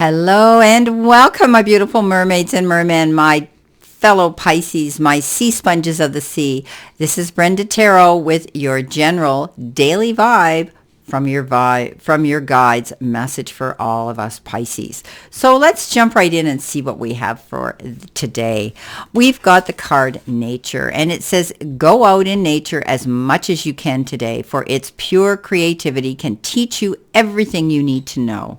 Hello and welcome, my beautiful mermaids and mermen, my fellow Pisces, my sea sponges of the sea. This is Brenda Taro with your general daily vibe from your guide's message for all of us Pisces. So let's jump right in and see what we have for today. We've got the card Nature, and it says go out in nature as much as you can today, for its pure creativity can teach you everything you need to know.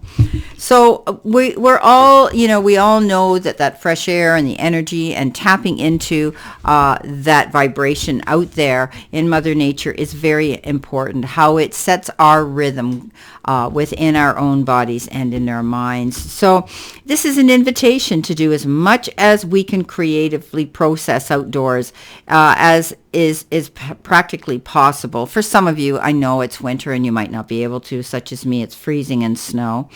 So we're all, we all know that fresh air and the energy and tapping into that vibration out there in Mother Nature is very important. How it sets our rhythm within our own bodies and in our minds. So this is an invitation to do as much as we can creatively process outdoors as is practically possible. For some of you, I know it's winter and you might not be able to, such as me, it's freezing and snow.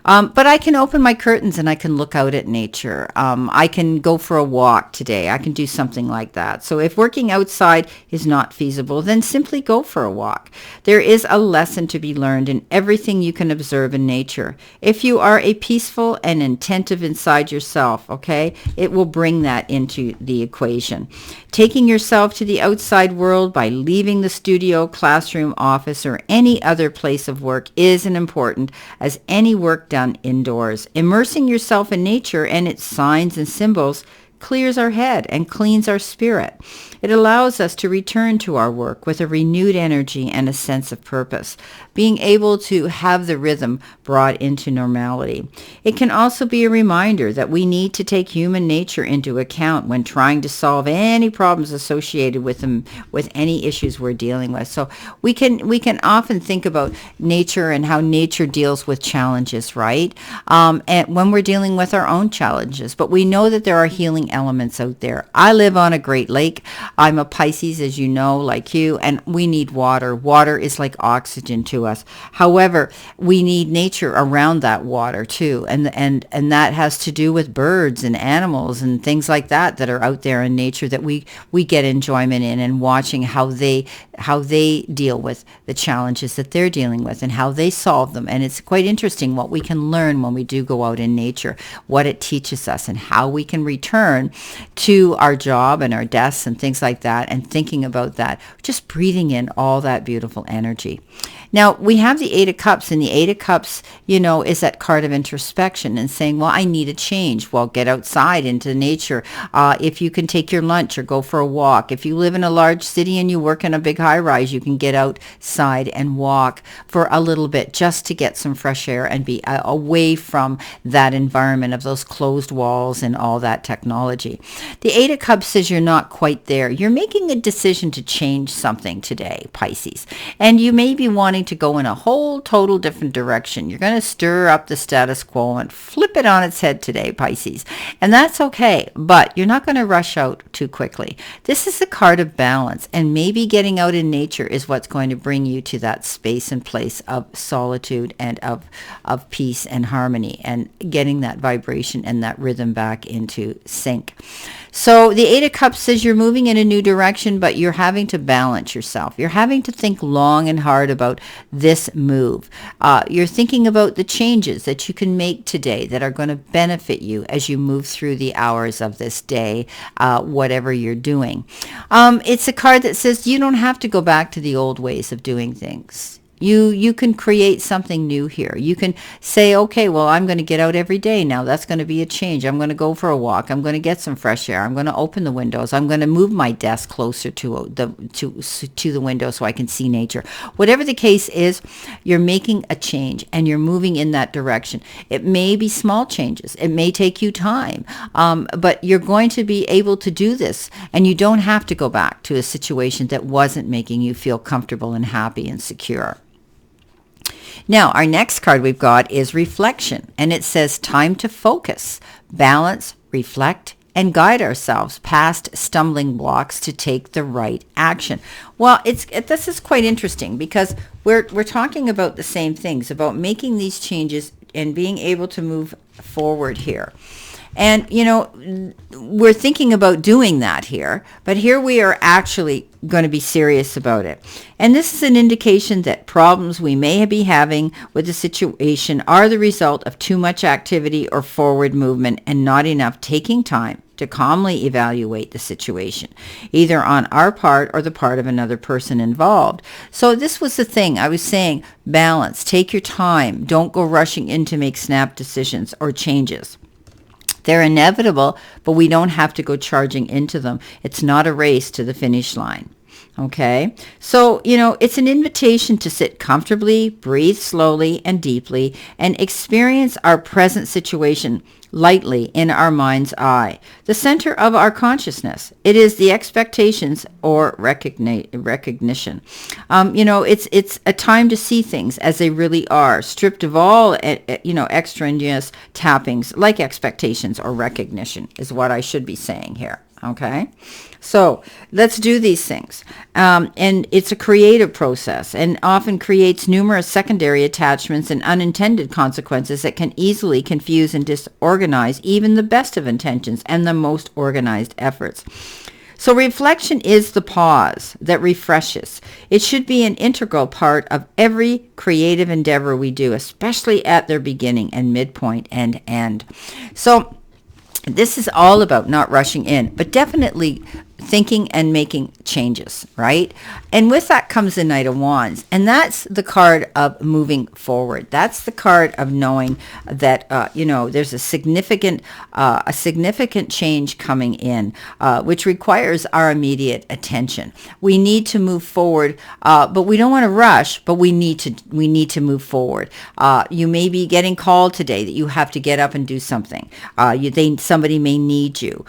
But I can open my curtains and I can look out at nature. I can go for a walk today. I can do something like that. So if working outside is not feasible, then simply go for a walk. There is a lesson to be learned in everything you can observe in nature. If you are a peaceful and attentive inside yourself, okay, it will bring that into the equation. Taking yourself to the outside world by leaving the studio, classroom, office, or any other place of work is as important as any work done indoors. Immersing yourself in nature and its signs and symbols clears our head and cleans our spirit. It allows us to return to our work with a renewed energy and a sense of purpose, being able to have the rhythm brought into normality. It can also be a reminder that we need to take human nature into account when trying to solve any problems associated with them, with any issues we're dealing with. So we can often think about nature and how nature deals with challenges, right? And when we're dealing with our own challenges, but we know that there are healing elements out there. I live on a Great Lake. I'm a Pisces, as you know, like you, and we need water. Water is like oxygen to us. However, we need nature around that water too, and that has to do with birds and animals and things like that are out there in nature that we get enjoyment in, and watching how they deal with the challenges that they're dealing with and how they solve them. And it's quite interesting what we can learn when we do go out in nature, what it teaches us, and how we can return to our job and our desks and things like that, and thinking about that, just breathing in all that beautiful energy. Now, we have the Eight of Cups, and the Eight of Cups, is that card of introspection and saying, well, I need a change. Well, get outside into nature. If you can take your lunch or go for a walk. If you live in a large city and you work in a big high-rise, you can get outside and walk for a little bit just to get some fresh air and be away from that environment of those closed walls and all that technology. The Eight of Cups says you're not quite there. You're making a decision to change something today, Pisces, and you may be wanting to go in a whole total different direction. You're going to stir up the status quo and flip it on its head today, Pisces, and that's okay, but you're not going to rush out too quickly. This is the card of balance, and maybe getting out in nature is what's going to bring you to that space and place of solitude and of peace and harmony, and getting that vibration and that rhythm back into sync. So the Eight of Cups says you're moving in a new direction, but you're having to balance yourself. You're having to think long and hard about this move. You're thinking about the changes that you can make today that are going to benefit you as you move through the hours of this day, whatever you're doing. It's a card that says you don't have to go back to the old ways of doing things. You can create something new here. You can say, okay, well, I'm going to get out every day now. That's going to be a change. I'm going to go for a walk. I'm going to get some fresh air. I'm going to open the windows. I'm going to move my desk closer to the window so I can see nature. Whatever the case is, you're making a change and you're moving in that direction. It may be small changes. It may take you time, but you're going to be able to do this, and you don't have to go back to a situation that wasn't making you feel comfortable and happy and secure. Now, our next card we've got is Reflection, and it says time to focus, balance, reflect, and guide ourselves past stumbling blocks to take the right action. Well, this is quite interesting because we're talking about the same things, about making these changes and being able to move forward here. And, we're thinking about doing that here, but here we are actually going to be serious about it. And this is an indication that problems we may be having with the situation are the result of too much activity or forward movement and not enough taking time to calmly evaluate the situation, either on our part or the part of another person involved. So this was the thing I was saying, balance, take your time, don't go rushing in to make snap decisions or changes. They're inevitable, but we don't have to go charging into them. It's not a race to the finish line. Okay, so, it's an invitation to sit comfortably, breathe slowly and deeply, and experience our present situation lightly in our mind's eye, the center of our consciousness. It is the expectations or recognition. It's a time to see things as they really are, stripped of all, extraneous tappings like expectations or recognition is what I should be saying here. Okay, so let's do these things. And it's a creative process and often creates numerous secondary attachments and unintended consequences that can easily confuse and disorganize even the best of intentions and the most organized efforts. So reflection is the pause that refreshes. It should be an integral part of every creative endeavor we do, especially at their beginning and midpoint and end. So this is all about not rushing in, but definitely thinking and making changes, right? And with that comes the Knight of Wands, and that's the card of moving forward. That's the card of knowing that there's a significant change coming in, which requires our immediate attention. We need to move forward, but we don't want to rush. But we need to move forward. You may be getting called today that you have to get up and do something. Somebody may need you.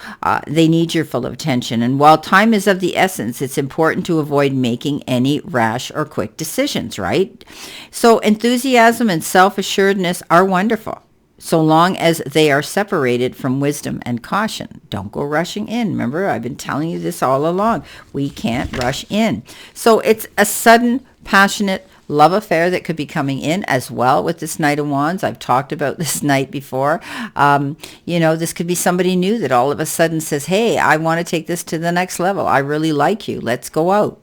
They need your full attention. And while time is of the essence, it's important to avoid making any rash or quick decisions, right? So enthusiasm and self-assuredness are wonderful, so long as they are separated from wisdom and caution. Don't go rushing in. Remember, I've been telling you this all along. We can't rush in. So it's a sudden, passionate love affair that could be coming in as well with this Knight of Wands. I've talked about this Knight before. This could be somebody new that all of a sudden says, hey, I want to take this to the next level. I really like you. Let's go out.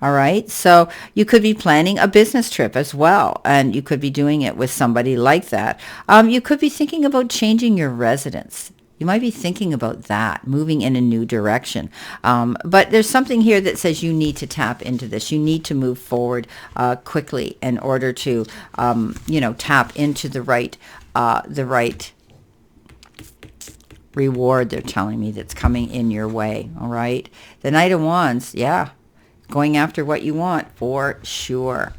All right. So you could be planning a business trip as well, and you could be doing it with somebody like that. You could be thinking about changing your residence. You might be thinking about that, moving in a new direction. But there's something here that says you need to tap into this. You need to move forward quickly in order to, tap into the right reward, they're telling me, that's coming in your way. All right. The Knight of Wands, yeah, going after what you want for sure.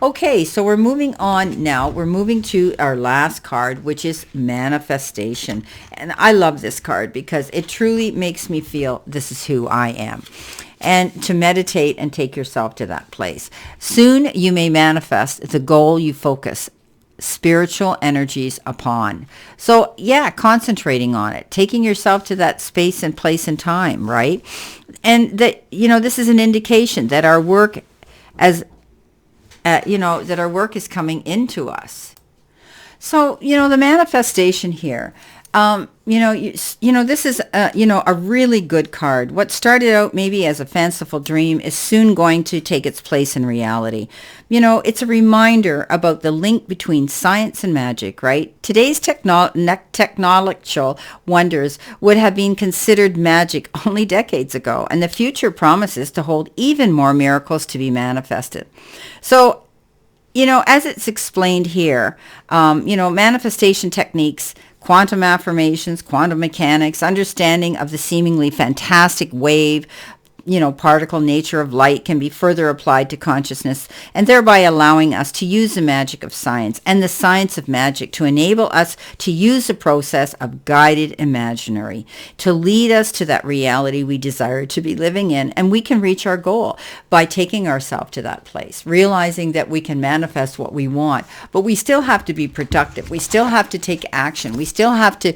Okay, so we're moving on now. We're moving to our last card, which is manifestation. And I love this card because it truly makes me feel this is who I am. And to meditate and take yourself to that place. Soon you may manifest the goal you focus spiritual energies upon. So yeah, concentrating on it, taking yourself to that space and place and time, right? And that, this is an indication that our work that our work is coming into us. So, the manifestation here, this is, a really good card. What started out maybe as a fanciful dream is soon going to take its place in reality. It's a reminder about the link between science and magic, right? Today's technological wonders would have been considered magic only decades ago, and the future promises to hold even more miracles to be manifested. So, as it's explained here, manifestation techniques, quantum affirmations, quantum mechanics, understanding of the seemingly fantastic wave, particle nature of light can be further applied to consciousness, and thereby allowing us to use the magic of science and the science of magic to enable us to use the process of guided imaginary to lead us to that reality we desire to be living in. And we can reach our goal by taking ourselves to that place, realizing that we can manifest what we want, but we still have to be productive. We still have to take action. We still have to,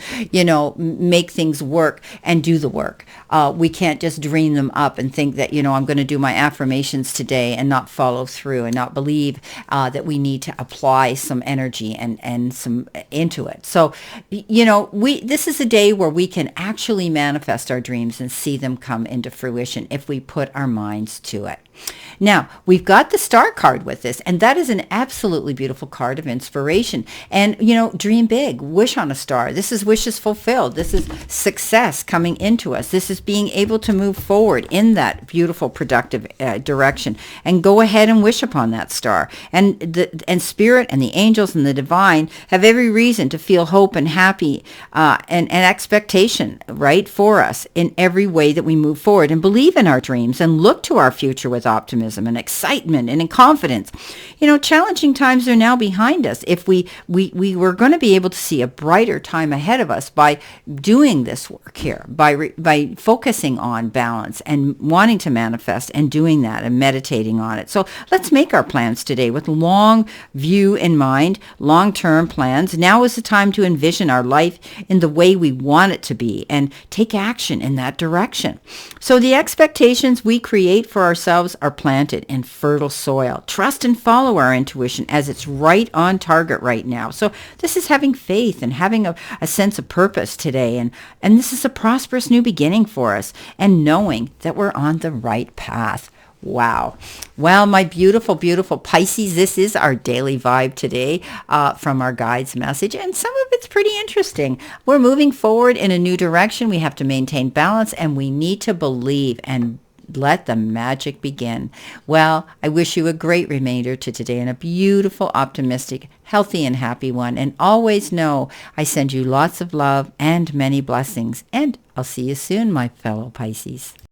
make things work and do the work. We can't just dream them up and think that, I'm going to do my affirmations today and not follow through and not believe that we need to apply some energy and some into it. So, this is a day where we can actually manifest our dreams and see them come into fruition if we put our minds to it. Now, we've got the star card with this, and that is an absolutely beautiful card of inspiration. And, dream big, wish on a star. This is wishes fulfilled. This is success coming into us. This is being able to move forward in that beautiful, productive direction and go ahead and wish upon that star. And Spirit and the angels and the divine have every reason to feel hope and happy and expectation, right, for us in every way that we move forward and believe in our dreams and look to our future with optimism and excitement and in confidence. Challenging times are now behind us. If we were going to be able to see a brighter time ahead of us by doing this work here, by focusing on balance and wanting to manifest and doing that and meditating on it. So let's make our plans today with long view in mind, long-term plans. Now is the time to envision our life in the way we want it to be and take action in that direction. So the expectations we create for ourselves are planted in fertile soil. Trust and follow our intuition as it's right on target right now. So this is having faith and having a sense of purpose today. And this is a prosperous new beginning for us and knowing that we're on the right path. Wow. Well, my beautiful, beautiful Pisces, this is our daily vibe today from our guide's message. And some of it's pretty interesting. We're moving forward in a new direction. We have to maintain balance and we need to believe and let the magic begin. Well, I wish you a great remainder to today and a beautiful, optimistic, healthy, and happy one. And always know I send you lots of love and many blessings. And I'll see you soon, my fellow Pisces.